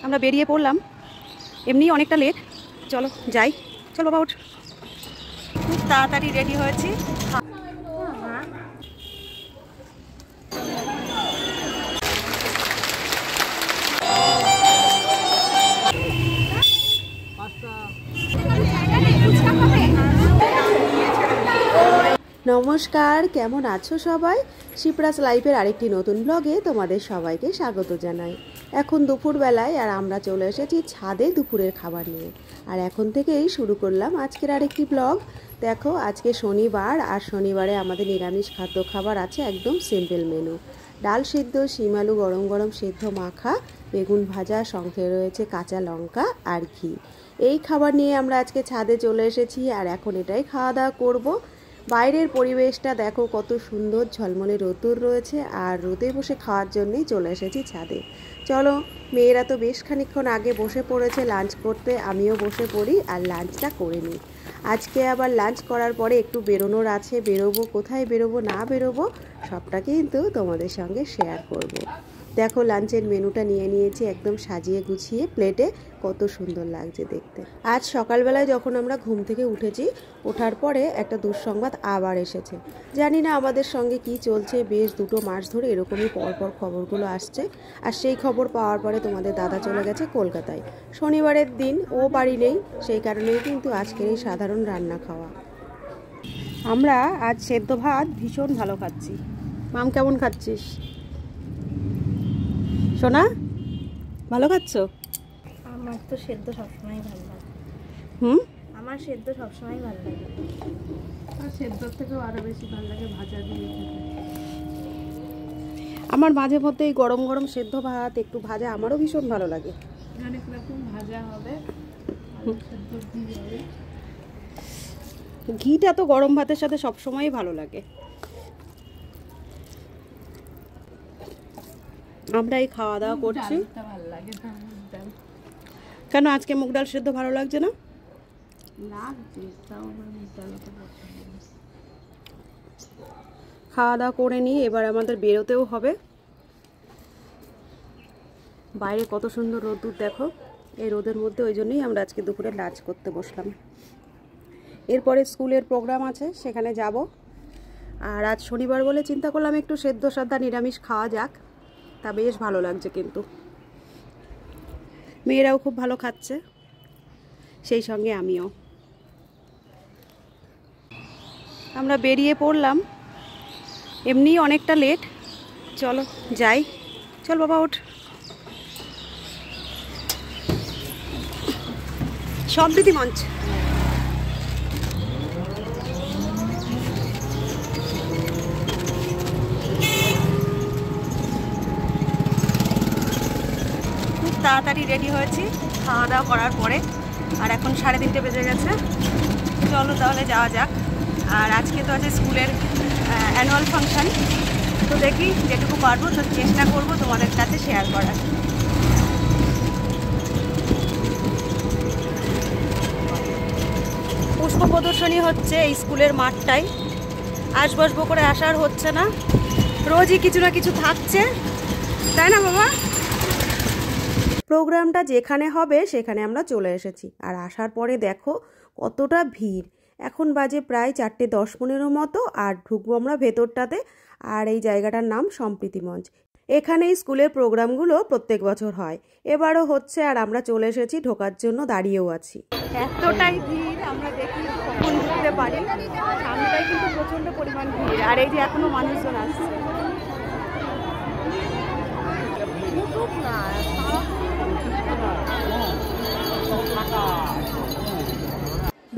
আমরা বেরিয়ে পড়লাম, এমনি অনেকটা লেট, চলো যাই। চলো বাবা ওঠ। খুব তাড়াতাড়ি রেডি হয়েছি। নমস্কার, কেমন আছো সবাই? শিপ্রাস লাইফের আরেকটি নতুন ব্লগে তোমাদের সবাইকে স্বাগত জানাই। এখন দুপুরবেলায় আর আমরা চলে এসেছি ছাদে দুপুরের খাবার নিয়ে। আর এখন থেকেই শুরু করলাম আজকের আরেকটি ব্লগ। দেখো, আজকে শনিবার, আর শনিবারে আমাদের নিরামিষ খাদ্য খাবার আছে, একদম সিম্পল মেনু। ডাল সিদ্ধ, শিম আলু গরম গরম সিদ্ধ মাখা, বেগুন ভাজা, সঙ্গে রয়েছে কাঁচা লঙ্কা আর ঘি। এই খাবার নিয়ে আমরা আজকে ছাদে চলে এসেছি, আর এখন এটাই খাওয়া দাওয়া করবো। বাইরের পরিবেশটা দেখো কত সুন্দর, ঝলমলে রোদ্দুর রয়েছে, আর রোদে বসে খাওয়ার জন্যই চলে এসেছি ছাদে। চলো, মেয়েরা তো বেশ খানিকক্ষণ আগে বসে পড়েছে লাঞ্চ করতে, আমিও বসে পড়ি আর লাঞ্চটা করে নিই। আজকে আবার লাঞ্চ করার পরে একটু বেরোনোর আছে, বেরোবো। কোথায় বেরোবো না বেরোবো সবটা কিন্তু তোমাদের সঙ্গে শেয়ার করব। দেখো, লাঞ্চের মেনুটা নিয়ে নিয়েছি একদম সাজিয়ে গুছিয়ে প্লেটে, কত সুন্দর লাগছে দেখতে। আজ সকালবেলায় যখন আমরা ঘুম থেকে উঠেছি, ওঠার পরে একটা দুঃসংবাদ আবার এসেছে। জানি না আমাদের সঙ্গে কি চলছে, বেশ 2 মাস ধরে এরকমই পরপর খবরগুলো আসছে। আর সেই খবর পাওয়ার পরে তোমাদের দাদা চলে গেছে কলকাতায়। শনিবারের দিন ও বাড়ি নেই, সেই কারণেই কিন্তু আজকের এই সাধারণ রান্না খাওয়া। আমরা আজ সেদ্ধ ভাত ভীষণ ভালো খাচ্ছি। মাম, কেমন খাচ্ছিস সোনা? ভালো খাচ্ছ? আমার তো সেদ্ধ সবসময় ভালো লাগে। আমার সেদ্ধ সবসময় ভালো লাগে, আর সেদ্ধর থেকেও আরো বেশি ভালো লাগে ভাজা দিয়ে খেতে। আমার মাঝে মধ্যে এই গরম গরম সেদ্ধ ভাত একটু ভাজা আমারও ভীষণ ভালো লাগে। অনেক রকম ভাজা হবে, সেদ্ধ ঘি হবে। ঘিটা তো গরম ভাতের সাথে সবসময়ই ভালো লাগে। আমরা এই খাওয়া দাওয়া করছি। ভালো লাগে না কেন আজকে মুগ ডাল সেদ্ধ ভালো লাগছে না? লাগছে, তাও আমার মুগ ডাল অত পছন্দ না। খাওয়া দাওয়া করে নিই, এবার আমাদের বেরোতেও হবে। বাইরে কত সুন্দর রোদ্দুর দেখো, এই রোদের মধ্যে, ওই জন্যই আমরা আজকে দুপুরে লাঞ্চ করতে বসলাম। এরপরে স্কুলের প্রোগ্রাম আছে, সেখানে যাব। আর আজ শনিবার বলে চিন্তা করলাম একটু সেদ্ধ সাদা নিরামিষ খাওয়া যাক। তা বেশ ভালো লাগছে, কিন্তু মেয়েরাও খুব ভালো খাচ্ছে, সেই সঙ্গে আমিও। আমরা বেরিয়ে পড়লাম, এমনি অনেকটা লেট, চলো যাই। চল বাবা ওঠ। সব দিদি মঞ্চ। খুব তাড়াতাড়ি রেডি হয়েছি খাওয়া দাওয়া করার পরে, আর এখন 3:30 বেজে গেছে। চলো তাহলে যাওয়া যাক। আর আজকে তো আছে স্কুলের অ্যানুয়াল ফাংশন, তো দেখি যেটুকু পারবো তো চেষ্টা করবো তোমাদের কাছে শেয়ার করার। পুষ্প প্রদর্শনী হচ্ছে এই স্কুলের মাঠটাই। আসবসবো করে আসার হচ্ছে না, রোজই কিছু না কিছু থাকছে, তাই না বাবা? প্রোগ্রামটা যেখানে হবে সেখানে আমরা চলে এসেছি, আর আসার পরে দেখো কতটা ভিড়। এখন বাজে প্রায় 4:10-15 মতো, আর ঢুকবো আমরা ভেতরটাতে। আর এই জায়গাটার নাম সম্প্রীতি মঞ্চ। এখানেই স্কুলের প্রোগ্রামগুলো প্রত্যেক বছর হয়, এবারও হচ্ছে। আর আমরা চলে এসেছি, ঢোকার জন্য দাঁড়িয়েও আছি। এতটাই ভিড়, আমরা দেখি কখন ঢুকতে পারি। সামনেটাই কিন্তু প্রচণ্ড পরিমাণ ভিড়, আর এই যে এখনো মানুষজন আসছে।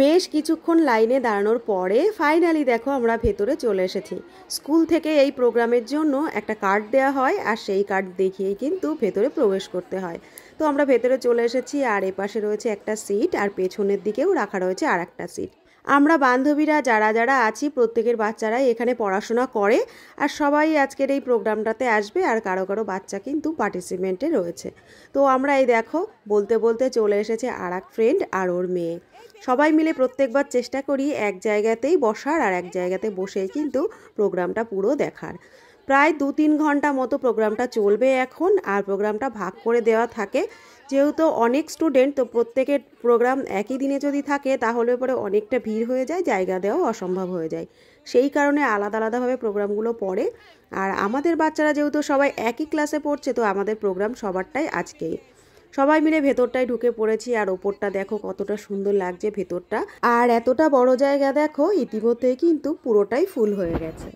বেশ কিছুক্ষণ লাইনে দাঁড়ানোর পরে ফাইনালি দেখো আমরা ভেতরে চলে এসেছি। স্কুল থেকে এই প্রোগ্রামের জন্য একটা কার্ড দেওয়া হয়, আর সেই কার্ড দেখিয়েই কিন্তু ভেতরে প্রবেশ করতে হয়। তো আমরা ভেতরে চলে এসেছি, আর এপাশে রয়েছে একটা সিট, আর পেছনের দিকেও রাখা রয়েছে আর একটা সিট। আমরা বান্ধবীরা যারা যারা আছি প্রত্যেকের বাচ্চারাই এখানে পড়াশোনা করে, আর সবাই আজকের এই প্রোগ্রামটাতে আসবে, আর কারো কারো বাচ্চা কিন্তু পার্টিসিপেন্টে রয়েছে। তো আমরা এই দেখো বলতে বলতে চলে এসেছে আর এক ফ্রেন্ড আর ওর মেয়ে। সবাই মিলে প্রত্যেকবার চেষ্টা করি এক জায়গাতেই বসার, আর এক জায়গাতে বসেই কিন্তু প্রোগ্রামটা পুরো দেখার। প্রায় 2-3 ঘন্টা মতো প্রোগ্রামটা চলবে এখন, আর প্রোগ্রামটা ভাগ করে দেওয়া থাকে যেহেতু অনেক স্টুডেন্ট, তো প্রত্যেকের প্রোগ্রাম একই দিনে যদি থাকে তাহলে পরে অনেকটা ভিড় হয়ে যায়, জায়গা দেওয়াও অসম্ভব হয়ে যায়। সেই কারণে আলাদা আলাদাভাবে প্রোগ্রামগুলো পড়ে। আর আমাদের বাচ্চারা যেহেতু সবাই একই ক্লাসে পড়ছে, তো আমাদের প্রোগ্রাম সবারটাই আজকেই। সবাই মিলে ভেতরটায় ঢুকে পড়েছি। আর ওপরটা দেখো কতটা সুন্দর লাগছে ভেতরটা। আর এতটা বড় জায়গা দেখো, ইতিমধ্যেই কিন্তু পুরোটাই ফুল হয়ে গেছে।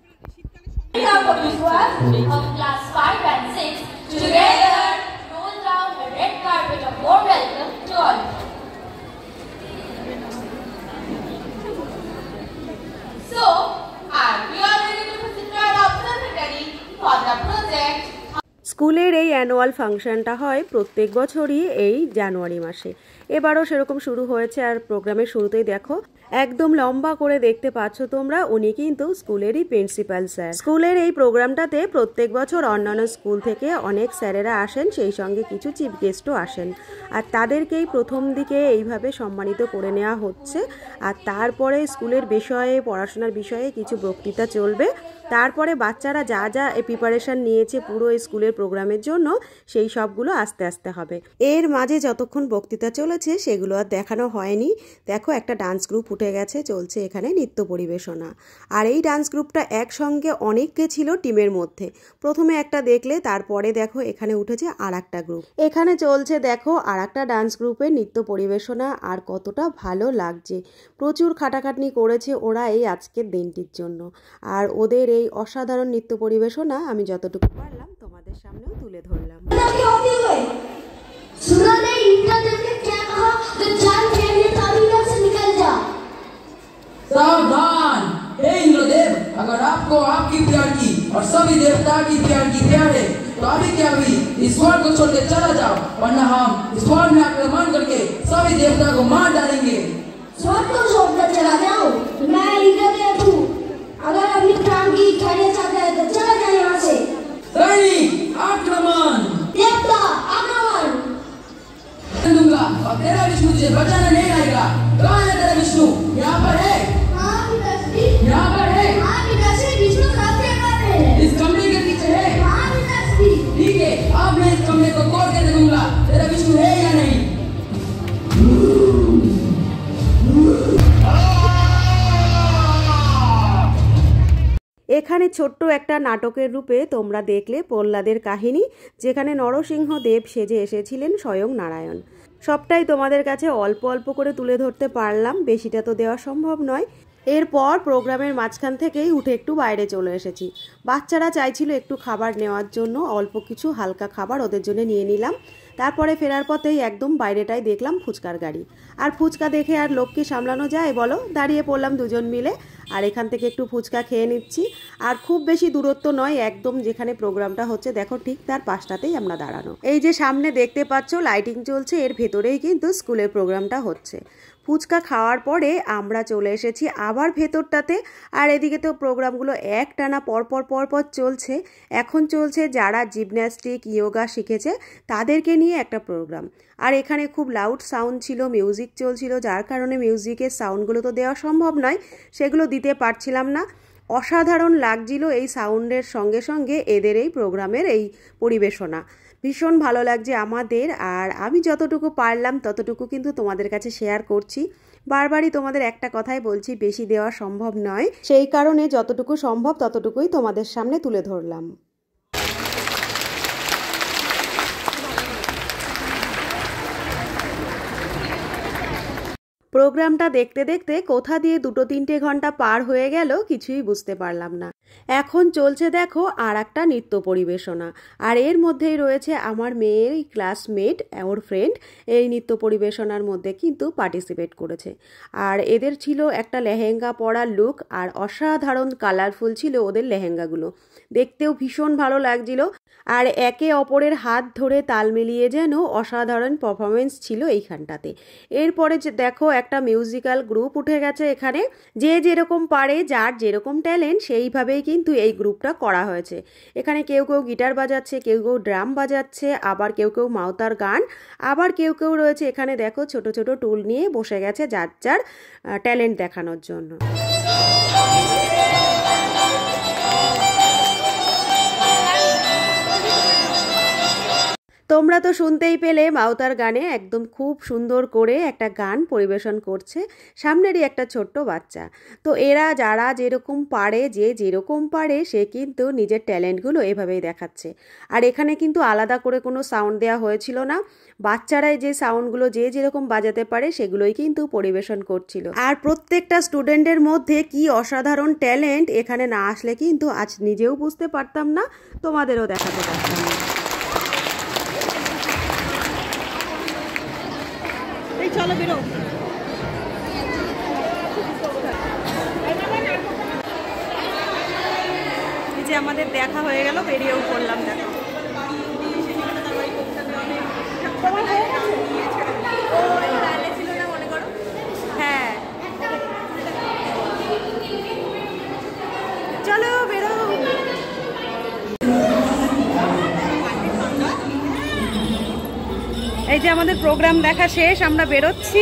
স্কুলের এই অ্যানুয়াল ফাংশনটা হয় প্রত্যেক বছরই এই জানুয়ারি মাসে। এবারও সেরকম শুরু হয়েছে। আর প্রোগ্রামের শুরুতেই দেখো একদম লম্বা করে দেখতে পাচ্ছ তোমরা, উনি কিন্তু স্কুলেরই প্রিন্সিপাল স্যার। স্কুলের এই প্রোগ্রামটাতে প্রত্যেক বছর অন্যান্য স্কুল থেকে অনেক স্যারেরা আসেন, সেই সঙ্গে কিছু চিফ গেস্টও আসেন। আর তাদেরকেই প্রথম দিকে এইভাবে সম্মানিত করে নেওয়া হচ্ছে। আর তারপরে স্কুলের বিষয়ে, পড়াশোনার বিষয়ে কিছু বক্তৃতা চলবে। তারপরে বাচ্চারা যা যা প্রিপারেশন নিয়েছে পুরো স্কুলের প্রোগ্রামের জন্য, সেই সবগুলো আস্তে আস্তে হবে। এর মাঝে যতক্ষণ বক্তৃতা চলেছে সেগুলো আর দেখানো হয়নি। দেখো একটা ডান্স গ্রুপ উঠে গেছে, চলছে এখানে নৃত্য পরিবেশনা। আর এই ডান্স গ্রুপটা একসঙ্গে অনেককে ছিল টিমের মধ্যে। প্রথমে একটা দেখলে, তারপরে দেখো এখানে উঠেছে আর একটা গ্রুপ। এখানে চলছে দেখো আর একটা ডান্স গ্রুপের নৃত্য পরিবেশনা। আর কতটা ভালো লাগছে, প্রচুর খাটাখাটনি করেছে ওরা এই আজকের দিনটির জন্য। আর ওদের এই অসাধারণ নৃত্য পরিবেশনা আমি যতটুকু পারলাম তোমাদের সামনেও তুলে ধরলাম। सावधान, हे इंद्रदेव, अगर आपको आपकी प्यार की और सभी देवता की प्यार की प्यार है, तो अभी क्या हुई, इस स्वर्ग को छोड़ के चला जाओ, वरना हम इस स्वर्ग में आक्रमण करके सभी देवता को मार डालेंगे। स्वर्ग को छोड़कर चला जाओ? मैं इंद्रदेव हूँ, अगर अपनी प्राण की खैरियत चाहते हैं तो चला जाए यहाँ से। सैनिक आक्रमण! देवता आक्रमण! दूंगा और तेरा विष्णु तुझे बचाने नहीं आएगा। कहाँ है तेरा विष्णु? यहाँ पर है। हाँ पिताश्री। यहाँ पर है। हाँ पिताश्री, विष्णु सब जगह पे है। इस कमरे के पीछे है। हाँ पिताश्री। ठीक है, अब मैं इस कमरे को तोड़ के दूंगा, तेरा विष्णु है या नहीं। এখানে ছোট্ট একটা নাটকের রূপে তোমরা দেখলে প্রহ্লাদের কাহিনী, যেখানে নরসিংহ দেব সেজে এসেছিলেন স্বয়ং নারায়ণ। সবটাই তোমাদের কাছে অল্প অল্প করে তুলে ধরতে পারলাম, বেশিটা তো দেওয়া সম্ভব নয়। এরপর প্রোগ্রামের মাঝখান থেকেই উঠে একটু বাইরে চলে এসেছি। বাচ্চারা চাইছিল একটু খাবার নেওয়ার জন্য, অল্প কিছু হালকা খাবার ওদের জন্য নিয়ে নিলাম। তারপরে ফেরার পথেই একদম বাইরেটাই দেখলাম ফুচকার গাড়ি। আর ফুচকা দেখে আর লোককে সামলানো যায় বলো, দাঁড়িয়ে পড়লাম দুজন মিলে। আর এখান থেকে একটু ফুচকা খেয়ে নিচ্ছি। আর খুব বেশি দূরত্ব নয়, একদম যেখানে প্রোগ্রামটা হচ্ছে দেখো ঠিক তার পাশটাতেই আমরা দাঁড়ানো। এই যে সামনে দেখতে পাচ্ছ লাইটিং চলছে, এর ভেতরেই কিন্তু স্কুলের প্রোগ্রামটা হচ্ছে। ফুচকা খাওয়ার পরে আমরা চলে এসেছি আবার ভেতরটাতে। আর এদিকে তো প্রোগ্রামগুলো একটানা পরপর চলছে। এখন চলছে যারা জিমন্যাস্টিক, ইয়োগা শিখেছে তাদেরকে নিয়ে একটা প্রোগ্রাম। আর এখানে খুব লাউড সাউন্ড ছিল, মিউজিক চলছিল, যার কারণে মিউজিকের সাউন্ডগুলো তো দেওয়া সম্ভব নয়, সেগুলো দিতে পারছিলাম না। অসাধারণ লাগছিল এই সাউন্ডের সঙ্গে সঙ্গে এদের এই প্রোগ্রামের এই পরিবেশনা। ভীষণ ভালো লাগছে আমাদের। আর আমি যতটুকু পারলাম ততটুকু কিন্তু তোমাদের কাছে শেয়ার করছি। বারবারই তোমাদের একটা কথাই বলছি, বেশি দেওয়া সম্ভব নয়, সেই কারণে যতটুকু সম্ভব ততটুকুই তোমাদের সামনে তুলে ধরলাম। প্রোগ্রামটা দেখতে দেখতে কোথা দিয়ে 2-3 ঘন্টা পার হয়ে গেল কিছুই বুঝতে পারলাম না। এখন চলছে দেখো আর একটা নৃত্য পরিবেশনা। আর এর মধ্যেই রয়েছে আমার মেয়ের ক্লাসমেট, ওর ফ্রেন্ড এই নৃত্য পরিবেশনার মধ্যে কিন্তু পার্টিসিপেট করেছে। আর এদের ছিল একটা লেহেঙ্গা পরা লুক, আর অসাধারণ কালারফুল ছিল ওদের লেহেঙ্গাগুলো, দেখতেও ভীষণ ভালো লাগছিল। আর একে অপরের হাত ধরে তাল মিলিয়ে যেন অসাধারণ পারফরমেন্স ছিল এইখানটাতে। এরপরে দেখো একটা মিউজিক্যাল গ্রুপ উঠে গেছে এখানে। যে যেরকম পারে, যার যেরকম ট্যালেন্ট সেইভাবেই কিন্তু এই গ্রুপটা করা হয়েছে। এখানে কেউ কেউ গিটার বাজাচ্ছে, কেউ কেউ ড্রাম বাজাচ্ছে, আবার কেউ কেউ মাউতার গান, আবার কেউ কেউ রয়েছে এখানে দেখো ছোট ছোট টুল নিয়ে বসে গেছে যার যার ট্যালেন্ট দেখানোর জন্য। তোমরা তো শুনতেই পেলে মাওতার গানে একদম খুব সুন্দর করে একটা গান পরিবেশন করছে সামনেরই একটা ছোট্ট বাচ্চা। তো এরা যারা যেরকম পারে, যে যেরকম পারে সে কিন্তু নিজের ট্যালেন্টগুলো এভাবেই দেখাচ্ছে। আর এখানে কিন্তু আলাদা করে কোনো সাউন্ড দেওয়া হয়েছিল না, বাচ্চারাই যে সাউন্ডগুলো যে যেরকম বাজাতে পারে সেগুলোই কিন্তু পরিবেশন করছিল। আর প্রত্যেকটা স্টুডেন্টের মধ্যে কি অসাধারণ ট্যালেন্ট, এখানে না আসলে কিন্তু আজ নিজেও বুঝতে পারতাম না, তোমাদেরও দেখাতে পারতাম না। চলো বেরো। এই যে আমাদের দেখা হয়ে গেল, বেরিয়েও পড়লাম। দেখো হ্যাঁ, চলো বেরো। এই যে আমাদের প্রোগ্রাম দেখা শেষ, আমরা বেরোচ্ছি।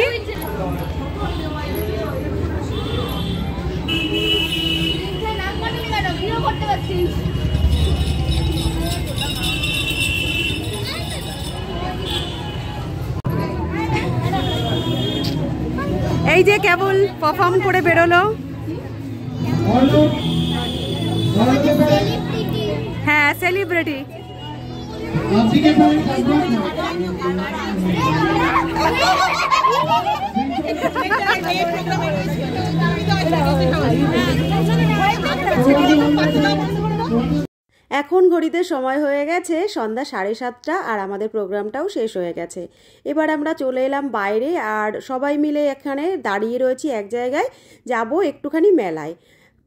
এই যে কেবল পারফর্ম করে বেরোলো। হ্যাঁ, সেলিব্রিটি। এখন ঘড়িতে সময় হয়ে গেছে সন্ধ্যা 7:30 আর আমাদের প্রোগ্রামটাও শেষ হয়ে গেছে। এবার আমরা চলে এলাম বাইরে, আর সবাই মিলে এখানে দাঁড়িয়ে রয়েছি এক জায়গায়, যাব একটুখানি মেলায়।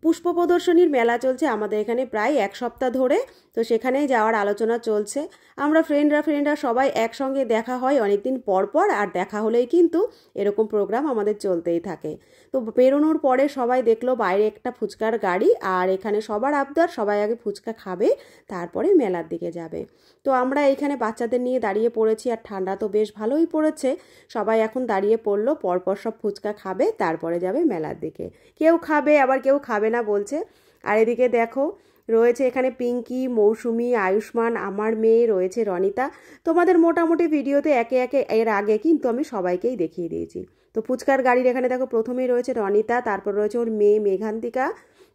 পুষ্প প্রদর্শনীর মেলা চলছে আমাদের এখানে প্রায় 1 সপ্তাহ ধরে, তো সেখানেই যাওয়ার আলোচনা চলছে। আমরা ফ্রেন্ডরা সবাই একসঙ্গে দেখা হয় অনেকদিন পর পর, আর দেখা হলেই কিন্তু এরকম প্রোগ্রাম আমাদের চলতেই থাকে। তো বেরোনোর পরে সবাই দেখলো বাইরে একটা ফুচকার গাড়ি, আর এখানে সবার আবদার সবাই আগে ফুচকা খাবে তারপরে মেলার দিকে যাবে। তো আমরা এইখানে বাচ্চাদের নিয়ে দাঁড়িয়ে পড়েছি, আর ঠান্ডা তো বেশ ভালোই পড়েছে। সবাই এখন দাঁড়িয়ে পড়লো, পরপর সব ফুচকা খাবে তারপরে যাবে মেলার দিকে। কেউ খাবে আবার কেউ খাবে না বলছে। আর এদিকে দেখো রয়েছে এখানে পিঙ্কি, মৌসুমি, আয়ুষ্মান, আমার মেয়ে, রয়েছে রনিতা। তোমাদের মোটামুটি ভিডিওতে একে একে এর আগে কিন্তু আমি সবাইকেই দেখিয়ে দিয়েছি। তো ফুচকার গাড়ির এখানে দেখো প্রথমেই রয়েছে রনিতা, তারপর রয়েছে ওর মেয়ে মেঘান্তিকা,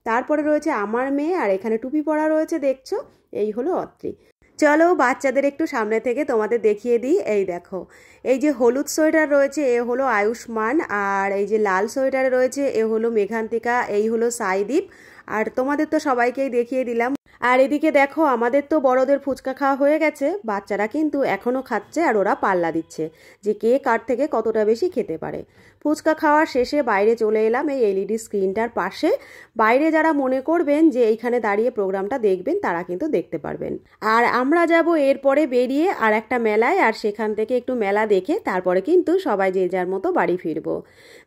তারপরে রয়েছে আমার মেয়ে, আর এখানে টুপি পরা রয়েছে দেখছো, এই হলো অত্রি। চলো বাচ্চাদের একটু সামনে থেকে তোমাদের দেখিয়ে দিই। এই দেখো, এই যে হলুদ সোয়েটার রয়েছে এ হলো আয়ুষ্মান, আর এই যে লাল সোয়েটারে রয়েছে এ হলো মেঘান্তিকা, এই হলো সাইদীপ। আর তোমাদের তো সবাইকেই দেখিয়ে দিলাম। আর এদিকে দেখো আমাদের তো বড়দের ফুচকা খাওয়া হয়ে গেছে, বাচ্চারা কিন্তু এখনও খাচ্ছে, আর ওরা পাল্লা দিচ্ছে যে কে কার থেকে কতটা বেশি খেতে পারে। ফুচকা খাওয়ার শেষে বাইরে চলে এলাম এই এলইডি স্ক্রিনটার পাশে। বাইরে যারা মনে করবেন যে এইখানে দাঁড়িয়ে প্রোগ্রামটা দেখবেন তারা কিন্তু দেখতে পারবেন। আর আমরা যাব এরপরে বেরিয়ে আর একটা মেলায়, আর সেখান থেকে একটু মেলা দেখে তারপরে কিন্তু সবাই যে যার মতো বাড়ি ফিরবো।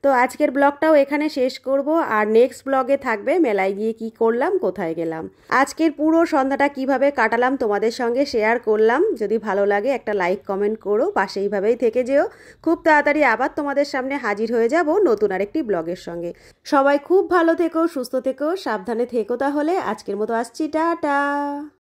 তো আজকের ব্লগটাও এখানে শেষ করব, আর নেক্সট ব্লগে থাকবে মেলায় গিয়ে কি করলাম, কোথায় গেলাম। আজকের পুরো সন্ধ্যাটা কিভাবে কাটালাম তোমাদের সঙ্গে শেয়ার করলাম। যদি ভালো লাগে একটা লাইক কমেন্ট করো, পাশে এইভাবেই থেকে যেও। খুব তাড়াতাড়ি আবার তোমাদের সামনে হাজির হয়ে যাব নতুন আরেকটি ব্লগের সঙ্গে। সবাই খুব ভালো থেকো, সুস্থ থেকো, সাবধানে থেকো। তাহলে আজকের মতো আসছি, টাটা।